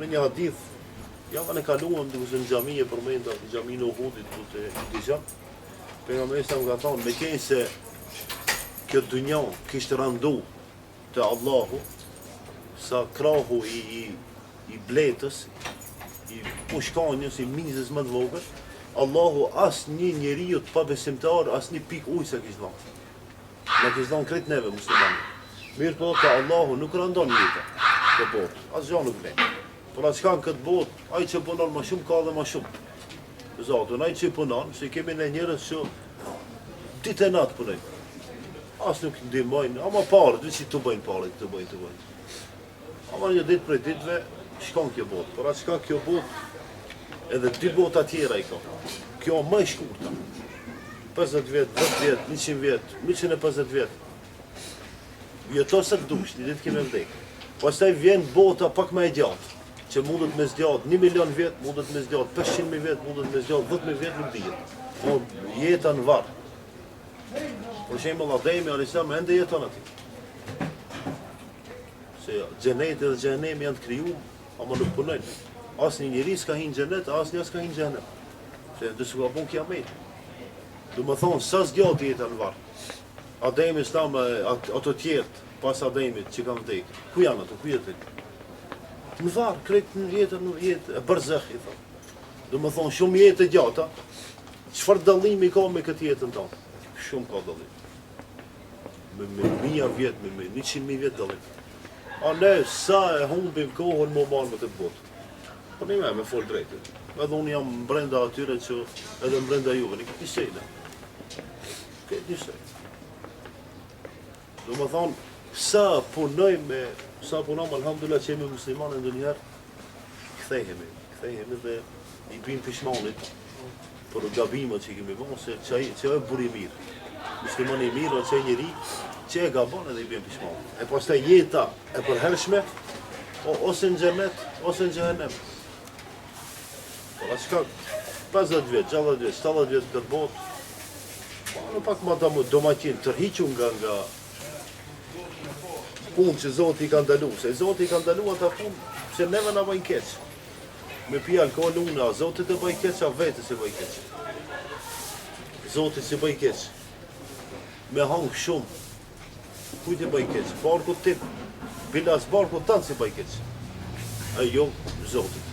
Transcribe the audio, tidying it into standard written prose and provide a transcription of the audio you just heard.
Në një hadith, javën e kaluam duke në xhami e përmenda, në xhamin e Uhudit të Dijan, pejgamberi sa më ka thonë, me qenë se kjo dunja kishte randu te Allahu, sa krahu i bletës, i pushkanjës, i mizës më të vogël, Allahu asnjë njeriu të pabesimtar, asnjë pikë ujë s'e kishte dhënë. Na kishte dhënë krejt neve muslimanë. Mirë po ka Allahu nuk randon jetën të botë, asgjë nuk vlen. Por atë shka në këtë botë, ai që punon më shumë ka dhe më shumë. Zotun, ai që punon, se kemi në njerëz që ditë e natë punojnë. As nuk ndihmojnë, ama parët, që të bëjnë parët, të bëjnë. Ama një ditë prej ditëve, shkon kjo botë. Por atë shka kjo botë, edhe dy bota tjera i ka. Kjo më e shkurta. 50 vjet, 10 vjet, 100 vjet, 150 vjet. Jeto se të dush, një ditë keme vdek. Pastaj vjen bota pak më e gjatë, që mundet me zgjatë 1 milion vjet, mundet me zgjatë 500.000 vjet, mundet me zgjatë 10.000 vjet, nuk dihet. Po jeta në varr. Për shembull, Ademi alayhis salam ende jeton aty. Se xheneti dhe xhenemi janë të krijuar, ama nuk punojnë. Asnjë njeri s'ka hyrë në xhenet, asnjë s'ka hyrë në xhenem. Se do të ka kiamet. Do të thonë sa zgjat jeta në varr. Ademi stam ato tjerë pas Ademit që kanë vdekur. Ku janë ato? Ku jetojnë? Në varr, krejt në jetë e barzakh i thonë. Do të thonë shumë jetë e gjata. Çfarë dallimi ka me këtë jetën tonë? Shumë ka dallim. Me 1000 vjet, me 100.000 vjet dallim. A ne sa e humbim kohën më marrë me këtë botë. Po ne me fol drejtë. Edhe unë jam brenda atyre që edhe brenda juve, në këtë sejnë. Këtë njësej. Do më thonë, sa punojmë, alhamdulillah që jemi muslimanë ndonjëherë, kthehemi dhe i bëjmë pishmanit për gabimet që kemi bërë, se që e buri mirë. Muslimani i mirë, që e njeri, që e gabon edhe i bëjmë pishmanit. E pastaj jeta e përhershme, ose në xhenet, ose në xhehenem. Por atë shka 50 vjet, 60 vjet, 70 vjet këtë botë, në pak ma domatin tërhiqur nga punë që Zoti i ka ndalu, se Zoti i ka ndalu ata punë që neve na bëjnë keq. Me pi alkool unë, a Zoti të bëj keq, a vetë si bëj keq. Zoti si bëj keq. Me hang shumë, kujt i bëj keq? Barku tim, bilas barku tanë si bëj keq. A jo, Zoti.